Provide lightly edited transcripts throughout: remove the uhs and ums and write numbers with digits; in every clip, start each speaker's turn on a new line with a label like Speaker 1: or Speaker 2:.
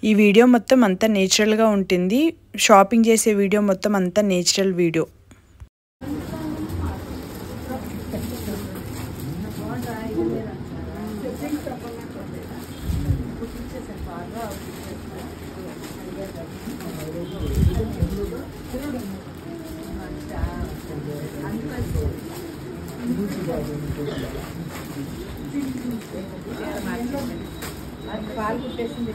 Speaker 1: ఈ వీడియో మొత్తం అంతా నేచురల్గా ఉంటుంది. షాపింగ్ చేసే వీడియో మొత్తం అంతా నేచురల్ వీడియో.
Speaker 2: పాలు కుట్టేసింది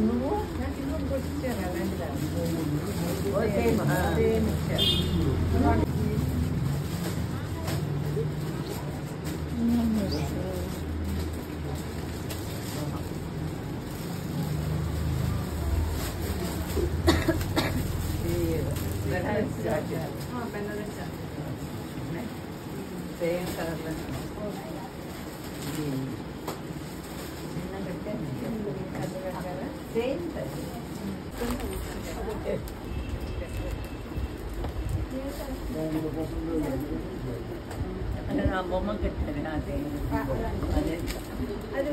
Speaker 2: నువ్వు కొట్టించారు అలాంటిదా సేమ్ కలర్లో అంటే నా బొమ్మ కట్టాను అదే అదే అది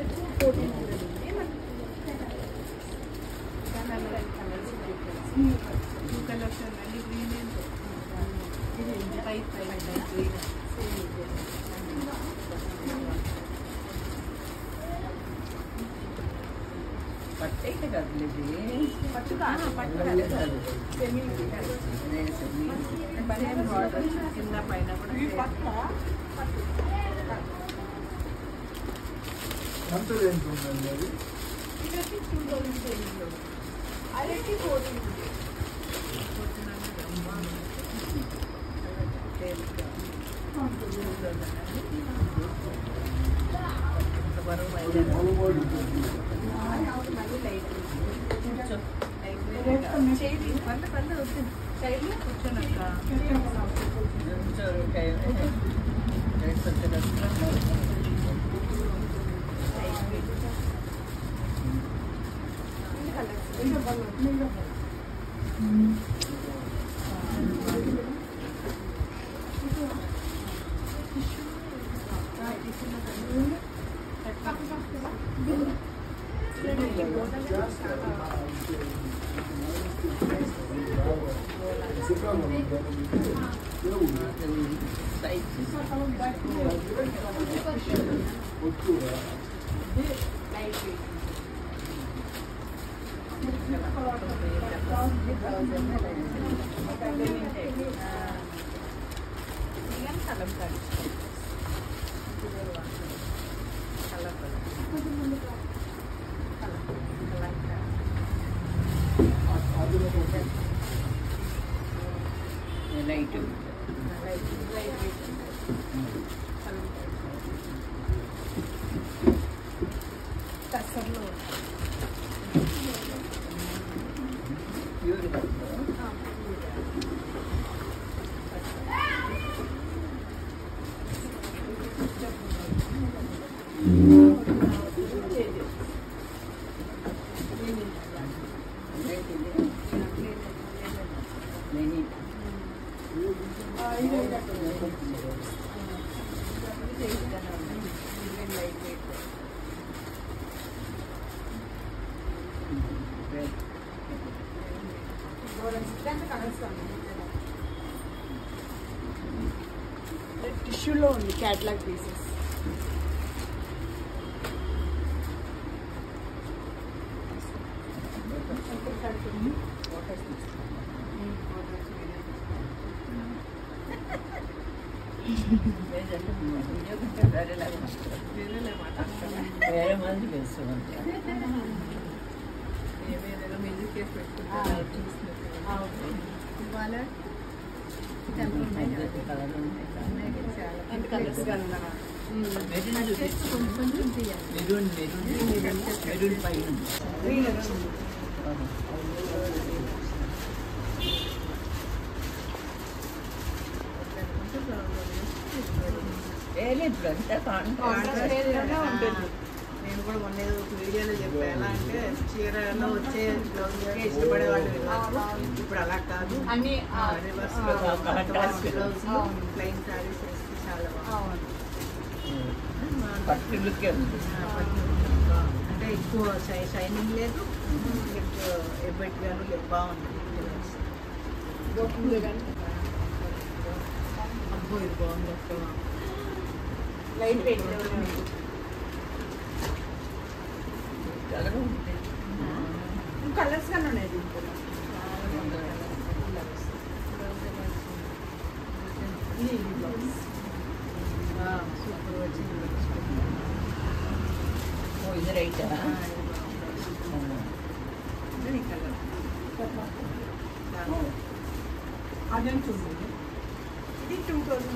Speaker 2: కలర్స్ పట్టేకి కదలేదు పట్టు కాదు కింద పైన కూడా
Speaker 1: టిష్యూలో ఉంది క్యాటలాగ్ పీసెస్.
Speaker 2: వేరే మంది వేస్తామంటే ఏమేదో మ్యూజిక్ చేసి పెట్టుకుంటారు ఇవాళ నేను కూడా మొన్న ఒక వీడియోలో చెప్పాను. ఎలా అంటే చీరలో వచ్చే బ్లౌజ్ ఇష్టపడే వాళ్ళు ఇప్పుడు అలా కాదు, అన్ని ప్లెయిన్ శారీస్ వేస్తే చాలా బాగుంది. అంటే ఎక్కువ షైనింగ్ లేదు, ఎబ్బెట్టిగాను లేదు, బాగుంది. అబ్బో ఇది బాగుంది అక్క, లైట్ వెయిట్ కలర్స్ కానీ ఉన్నాయి దీంట్లో. సూపర్ వచ్చింది.
Speaker 3: ఇది రైటా
Speaker 2: కలర్ అదే చూడండి. ఇది 2000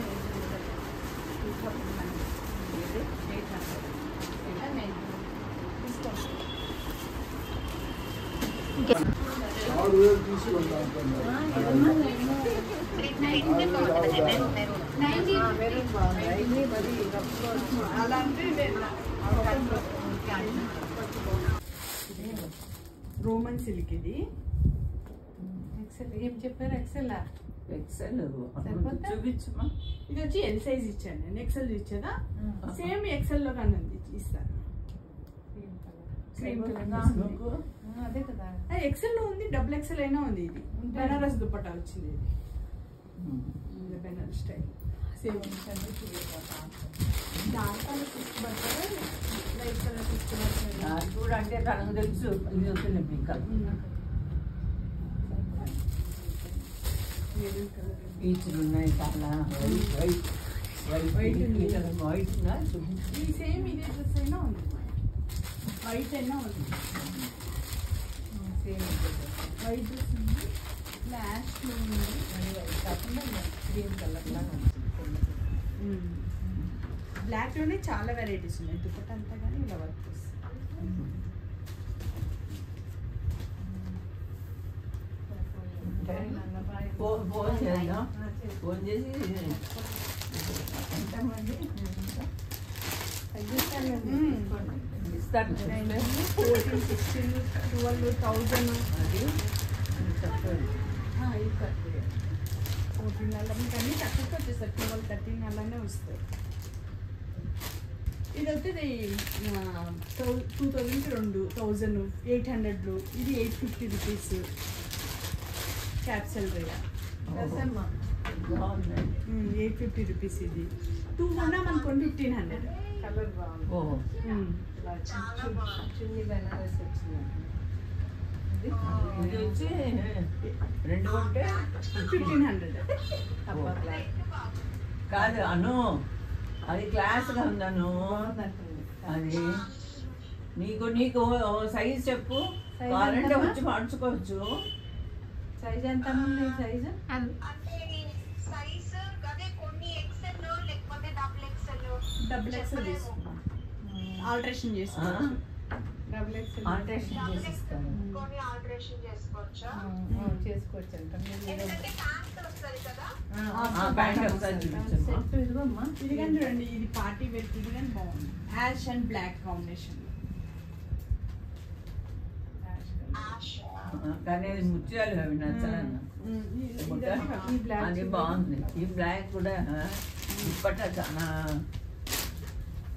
Speaker 2: రోమన్ సిల్క్. ఇది
Speaker 4: ఎక్సెల్ ఏం చెప్పారు? ఎక్సెల్
Speaker 3: ఎక్సెల్ చూపించమా.
Speaker 2: ఇది వచ్చి ఎల్ సైజ్ ఇచ్చాను నేను, ఎక్సెల్ ఇచ్చేదా సేమ్ ఎక్సెల్ లో కానీ ఉంది, ఇస్తాను. క్రీమ్ కలర్
Speaker 4: అదే కదా,
Speaker 2: ఎక్సెల్ లో ఉంది, డబుల్ ఎక్సెల్ అయినా ఉంది. ఇది బెనారస్ దుపట్టా వచ్చింది, ఇది Banaras style same. Light colour
Speaker 3: నాకు కూడా అంటే తనకు తెలుసు ఇది వస్తుంది పింక్ బీచ్లు ఉన్నాయి చాలా. White white white white white
Speaker 2: ఈ సేమ్ ఇదే డ్రెస్ అయినా ఉంది, వైట్ అయినా ఉంది.
Speaker 4: సేమ్
Speaker 2: వైట్ డ్రెస్ ఉంది, ఫ్లాష్ ఉంది,
Speaker 4: కాకుండా గ్రీన్ కలర్ లాగా
Speaker 2: బ్లాక్ లోనే చాలా వెరైటీస్ ఉన్నాయి. దుపట్టా అంతా కానీ ఇలా వర్క్ వస్తుంది.
Speaker 3: ఫోన్ చేద్దాం. ఫోన్ చేసి ఎంతమంది ఇస్తాను
Speaker 2: 14, 16, 12, 1000
Speaker 3: అది చెప్పండి.
Speaker 2: 14 అలా మీకు అన్ని తక్కువకి వచ్చేస్తాయి. 12, 13 అలానే వస్తాయి. ఇది వచ్చేది 2000కి 2, 1000, 800. ఇది 850 రూపీస్ క్యాప్సల్ రేయా.
Speaker 3: బాగుందండి.
Speaker 2: 850 రూపీస్. ఇది 2 కొన్నా మనకు 1500.
Speaker 4: కలర్ బాగుంది.
Speaker 3: ఓ
Speaker 4: చున్నీ బెనారస్ వచ్చిందండి.
Speaker 3: ఇది వచ్చి 2 కొంటే
Speaker 2: 1500.
Speaker 4: అబ్బా క్లాస్
Speaker 3: కాదు అను, అది క్లాస్గా ఉందను.
Speaker 4: బాగుందంటుంది.
Speaker 3: అది నీకు నీకు సైజ్ చెప్పు,
Speaker 4: సైజ్
Speaker 3: కావాలంటే
Speaker 4: ఎంతమ్మా?
Speaker 3: వచ్చి మార్చుకోవచ్చు.
Speaker 4: సైజ్ ఎంత ఉంది? సైజు
Speaker 2: డబుల్ ఎక్సెల్ తీసుకున్నాం, ఆల్టరేషన్ చేసుకున్నాం.
Speaker 4: డబుల్ ఎక్సెల్
Speaker 3: ఆల్టరేషన్ చేసిస్తాను.
Speaker 4: చేసుకోవచ్చు అంట.
Speaker 3: ప్యాంట్ ఒకసారి చూపించమ్మా.
Speaker 4: సెట్ ఇదిగోమ్మా.
Speaker 2: ఇది కానీ చూడండి, ఇది పార్టీ వేర్. ఇది కానీ బాగుంది, యాష్ అండ్ బ్లాక్ కాంబినేషన్.
Speaker 3: కానీ అది ముత్యాలు అవి నచ్చాలన్న. అది బాగుంది. ఈ బ్లాక్ కూడా దుప్పట్ట చాలా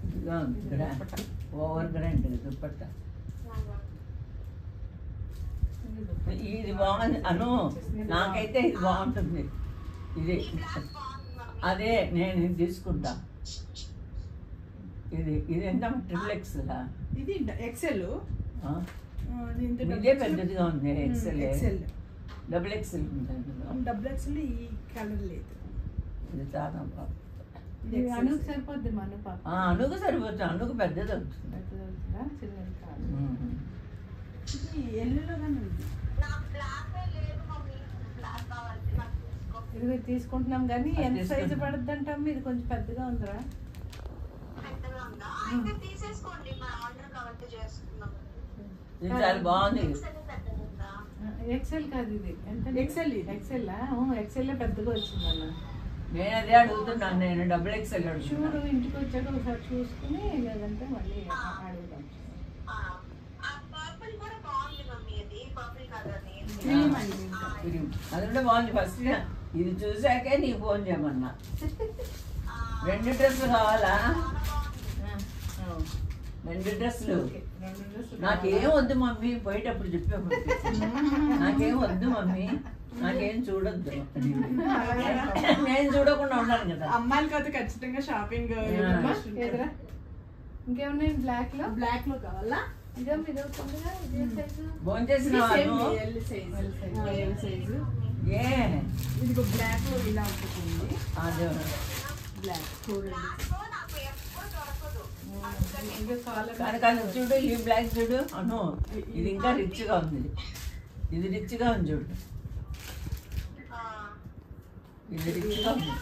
Speaker 3: ఇదిగా ఉంది. Over grand dupatta. ఇది బాగుంది అను, నాకైతే ఇది బాగుంటుంది. ఇది అదే నేను ఇది తీసుకుంటా. ఇది ఎంత XXL?
Speaker 2: ఇది ఎక్సెల్.
Speaker 3: ఇదే పెద్దదిగా ఉంది. XL
Speaker 2: XL.
Speaker 3: XXL ఉంటుంది.
Speaker 2: డబుల్ ఎక్సెల్ ఈ కలర్ లేదు.
Speaker 3: ఇది చాలా బాగుంది.
Speaker 4: ఇది అనుకు సరిపోద్ది మన పాప.
Speaker 3: అనుకు సరిపోతుంది. అనుకు పెద్దది అవుతుంది.
Speaker 4: పెద్దది అవుతుందా? చిన్నది కాదు.
Speaker 2: ఇది ఎల్లులో కానీ ఉంది.
Speaker 4: ఇది తీసుకుంటున్నాం కానీ
Speaker 3: అది
Speaker 4: ఎంత సైజు
Speaker 3: తీసుకుంటున్నాం.
Speaker 4: పడుద్ది అంటాం. ఇది కొంచెం పెద్దగా ఉందిరా.
Speaker 3: ఇది చాలా బాగుంది.
Speaker 4: ఎక్సెల్ కాదు ఇది. ఎంత?
Speaker 2: ఎక్సెల్ ఇది.
Speaker 4: ఎక్సెల్ ఎక్సెల్ పెద్దగా వచ్చింది అన్న.
Speaker 3: నేను అదే అడుగుతున్నాను. నేను XXL అడుగుతున్నాను.
Speaker 4: చూడు, ఇంటికి వచ్చాక ఒకసారి చూసుకుని లేదంటే మళ్ళీ అడుగుదాం.
Speaker 2: క్రీమ్ అండి.
Speaker 3: అది కూడా బాగుంది. ఫస్ట్ ఇది చూసాకే నీకు ఫోన్ చేయమన్నా. 2 డ్రెస్సులు కావాలా? 2 డ్రెస్సులు. నాకేం వద్దు మమ్మీ, పోయేటప్పుడు చెప్పాము నాకేం వద్దు మమ్మీ, నాకేం చూడొద్దు. నేను చూడకుండా ఉన్నాను కదా.
Speaker 2: అమ్మాయిలకి అయితే ఖచ్చితంగా షాపింగ్.
Speaker 4: ఇంకేమున్నాయి బ్లాక్ లో?
Speaker 2: బ్లాక్ లో కావాలా?
Speaker 4: ఇదే మీద ఉంటుందిగా, ఇదే సైజు.
Speaker 3: భోంచేసిన
Speaker 2: సైజు.
Speaker 3: ఏ
Speaker 2: ఇదిగో బ్లాక్ లో ఇలా ఉంటుంది.
Speaker 3: అదే
Speaker 2: బ్లాక్ చూడండి.
Speaker 3: కానీ చూడు, ఈ బ్లాక్ చూడు అను, ఇది ఇంకా రిచ్ గా ఉంది. ఇది రిచ్ గా ఉంది చూడు, ఇది రిచ్ గా ఉంది.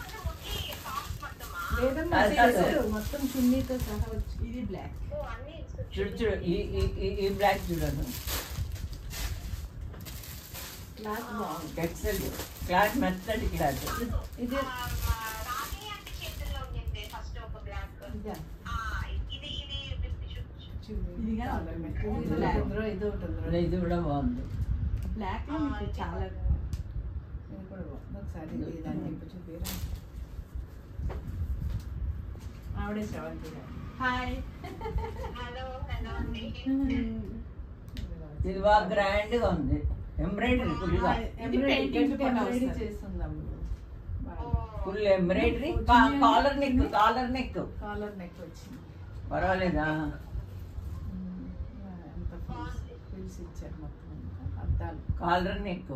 Speaker 2: లేదమ్మా, మొత్తం చున్నీతో సహా వచ్చి. ఇది బ్లాక్.
Speaker 3: చూడు చూడు, ఈ బ్లాక్ చూడను.
Speaker 2: క్లాత్ బాగుంది.
Speaker 3: ఎక్సెల్ క్లాత్, మెత్తటి క్లాత్.
Speaker 2: ఇది
Speaker 3: ఇది కూడా బాగుంది.
Speaker 2: బ్లాక్ లో మీకు చాలా ఒకసారి దాన్ని చూపిరా. ఆవిడే శ్రవంతి. హాయ్.
Speaker 3: ఇది బాగా గ్రాండ్ గా ఉంది. ఎంబ్రాయిడరీ ఫుల్గా, full embroidery. Collar neck, collar neck,
Speaker 2: collar neck వచ్చింది.
Speaker 3: పర్వాలేదా?
Speaker 2: ఫిల్స్ ఇచ్చారు మొత్తం అద్దాలు.
Speaker 3: కాలర్ నెక్,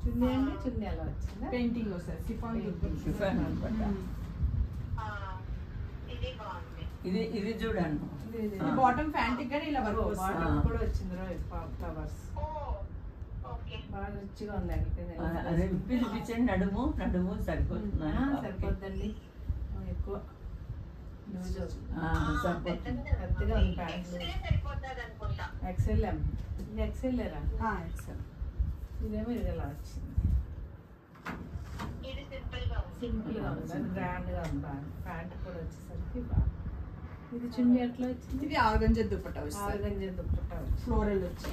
Speaker 2: చున్నీ అండి, చున్నీ అలా వచ్చింది. పెయింటింగ్ వస్తుంది.
Speaker 3: షిఫాన్ అనమాట. ఇది ఇది చూడండి,
Speaker 2: బాటమ్ ఫ్యాంట్ కానీ ఇలా వర్క్ కూడా వచ్చింది. ఫ్లవర్స్ బాగా రిచ్గా ఉంది.
Speaker 3: అదే విప్పి చూపించండి. నడుము నడుము సరిపోతుంది.
Speaker 2: సరిపోద్దండి, ఎక్కువ
Speaker 3: సరిపోతుంది.
Speaker 2: పెద్దగా ఉంది ప్యాంట్. ఎక్సెల్ ఎక్సెల్ లేరా? ఎక్సెల్. ఇదేమో ఇది ఇలా వచ్చింది. సింపుల్ గా ఉంది, గ్రాండ్ గా ఉంది. ప్యాంట్ కూడా వచ్చేసరికి బాగా. ఇది చున్నీ ఎట్లా వచ్చింది? ఇది ఆర్గంజా దుపట్టా వస్తుంది. ఆర్గంజా దుపట్టా ఫ్లోరల్ వచ్చి.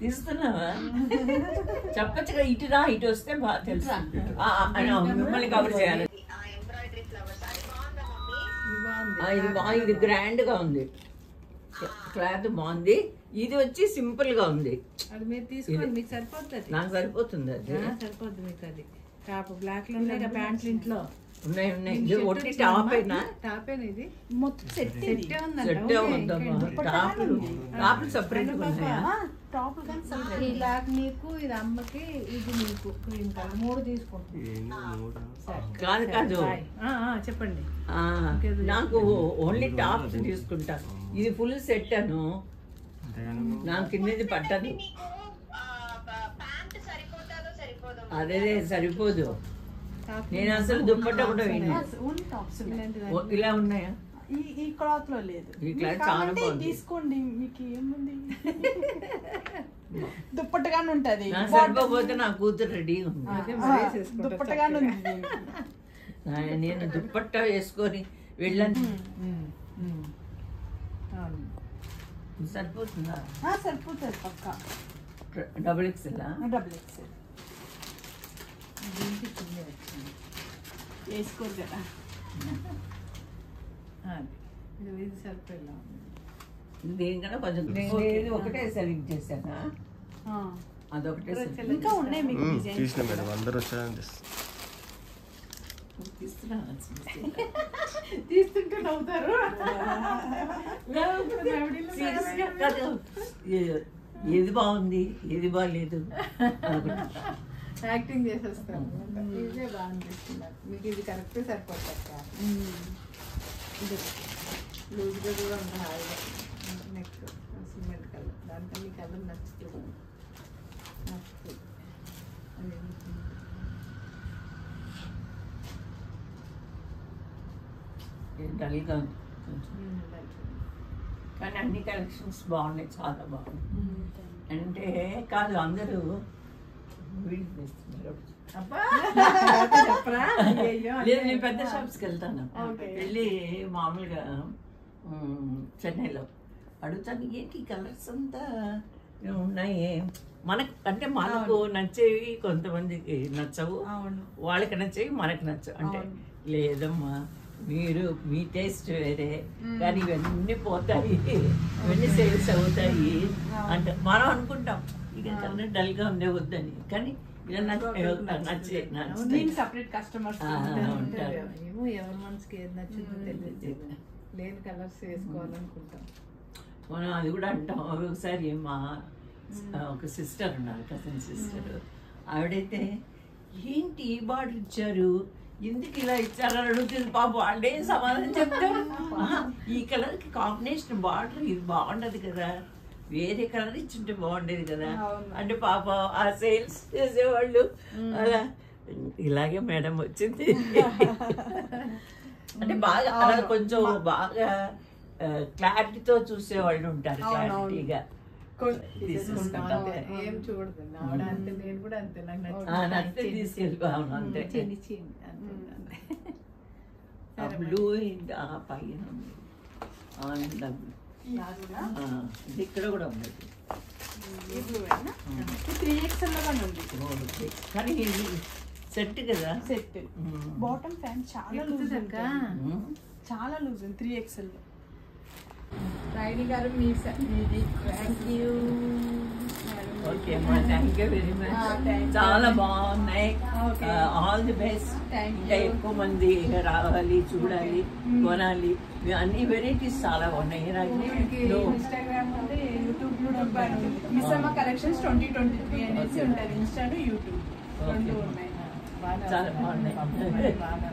Speaker 3: తీస్తున్నావా? చెప్పచ్చుగా, ఇటు రా, ఇటు వస్తే బాగా తెలుసు. మిమ్మల్ని కవర్ చేయాలి. ఇది గ్రాండ్ గా ఉంది, క్లాత్ బాగుంది. ఇది వచ్చి సింపుల్ గా ఉంది.
Speaker 2: అది మీరు తీసుకోండి, మీకు సరిపోతుంది.
Speaker 3: నాకు సరిపోతుంది. అది
Speaker 2: సరిపోద్ది మీకు. అది టాప్ బ్లాక్ లో ఉన్నాయి ప్యాంట్లు ఇంట్లో.
Speaker 3: ఉన్నాయి ఉన్నాయి. ఇది ఒట్టి టాప్ అయినా,
Speaker 2: టాప్ అయినా ఇది మొత్తం సెట్
Speaker 3: టాప్ సపరేట్ ఉన్నాయా?
Speaker 2: టాప్ కానీ బ్లాక్ నీకు, ఇది అమ్మకి, ఇది నీకు క్రీమ్ కలర్. 3 తీసుకుంటాను.
Speaker 3: కాదు కాదు,
Speaker 2: చెప్పండి.
Speaker 3: నాకు ఓన్లీ టాప్ తీసుకుంటా. ఇది ఫుల్ సెట్ అను, నాకు కిందది పట్టదు. అదే సరిపోదు. నేను అసలు దుప్పట్ట కూడా ఇలా ఉన్నాయా?
Speaker 2: ఈ క్లాత్ లో లేదు.
Speaker 3: ఈ క్లాత్ చాలా బాగుంది.
Speaker 2: తీసుకోండి, మీకు ఏముంది. దుప్పట్టగానే ఉంటది.
Speaker 3: సరిపోతే నా కూతురు రెడీగా ఉంది.
Speaker 2: దుప్పట్టగానే ఉంది.
Speaker 3: నేను దుప్పట్ట వేసుకొని వెళ్ళాను. సరిపోతుందా?
Speaker 2: సరిపోతుంది పక్క.
Speaker 3: Double XL.
Speaker 2: డబుల్ ఎక్స్ఎల్ వేసుకోరు కదా. ఇది సరిపోయేలా ఉంది.
Speaker 3: దేనికన్నా కొంచెం ఒకటే సెలెక్ట్ చేశానా? అదొకటే.
Speaker 2: ఇంకా ఉన్నాయి మీకు
Speaker 5: తీసిన మేడం, అందరూ వచ్చారని
Speaker 2: తీస్తుంటే నవ్వుతారు.
Speaker 3: ఏది బాగుంది, ఏది బాగాలేదు
Speaker 2: యాక్టింగ్ చేసేస్తాం. ఇదే బాగా అనిపిస్తుంది మీకు. ఇది కరెక్ట్ సరిపోతుంది. ఇది లూజ్గా కూడా ఉంది, హాయిగా. నెక్ సిమెంట్ కలర్, దానికన్నా ఈ కలర్ నచ్చుతుంది.
Speaker 3: డల్గా ఉంది కానీ అన్ని కలెక్షన్స్ బాగున్నాయి, చాలా బాగున్నాయి. అంటే కాదు, అందరూ వీడికి తెస్తున్నారు. లేదు, నేను పెద్ద షాప్స్కి వెళ్తాను. వెళ్ళి మామూలుగా చెన్నైలో అడుగుతాను, ఏంటి కలర్స్ అంతా ఉన్నాయి. మనకు అంటే మనకు నచ్చేవి కొంతమందికి నచ్చవు, వాళ్ళకి నచ్చేవి మనకు నచ్చవు. అంటే లేదమ్మా మీరు మీ టేస్ట్ వేరే, కానీ ఇవన్నీ పోతాయి, ఇవన్నీ సేల్స్ అవుతాయి అంటే మనం అనుకుంటాం ఇక కన్నా డల్గా ఉండే వద్దని, కానీ ఇలా నచ్చే
Speaker 4: సపరేట్ కస్టమర్స్
Speaker 3: ఉంటారు.
Speaker 2: ఏమో ఎవరి మనసుకి ఏది నచ్చిందో తెలియదు, లేని కలర్స్ వేసుకోవాలనుకుంటాం
Speaker 3: మనం. అది కూడా అంటాం. ఒకసారి మా ఒక సిస్టర్ ఉన్నారు, కజిన్ సిస్టర్, ఆవిడైతే ఏంటి ఈ బార్డర్ ఇచ్చారు, ఎందుకు ఇలా ఇచ్చారని అడుగుతుంది. పాప వాళ్ళే సమాధానం చెప్తారు, ఈ కలర్కి కాంబినేషన్ బార్డర్ ఇది బాగుండదు కదా, వేరే కలర్ ఇచ్చుంటే బాగుండేది కదా అంటే పాప ఆ సేల్స్ చేసేవాళ్ళు అలా ఇలాగే మేడం వచ్చింది అంటే బాగా అలా కొంచెం బాగా క్లారిటీతో చూసేవాళ్ళు ఉంటారు, క్లారిటీగా
Speaker 2: ఏం చూడదు. అంటే నేను కూడా అంతే, నాకు
Speaker 3: నచ్చితే తీసుకెళ్ళిపోయాను అంతే. బ్లూ పైన ఉంది, ఆనందం ఇది ఇక్కడ కూడా ఉంది,
Speaker 4: 3XL లో కానీ ఉంది.
Speaker 3: కానీ ఇది సెట్ కదా,
Speaker 4: సెట్ బాటమ్ ఫ్యాన్ చాలా లూజ్ చాలా లూజ్ ఉంది 3XL లో. రాయిని గారు మీది థ్యాంక్ యూ.
Speaker 3: ఓకే అమ్మా, థ్యాంక్ యూ వెరీ మచ్. చాలా బాగున్నాయి, ఆల్ ది బెస్ట్. ఇంకా ఎక్కువ మంది రావాలి, చూడాలి, కొనాలి. అన్ని వెరైటీస్ చాలా ఉన్నాయి.
Speaker 4: ఇన్స్టాగ్రామ్ ఉంది, యూట్యూబ్ కూడా మిస్సమ్మ కలెక్షన్స్ 2023 అనేసి ఉంటుంది, ఇన్స్టా యూట్యూబ్ రెండు ఉన్నాయి.
Speaker 3: చాలా బాగున్నాయి.
Speaker 4: బాగా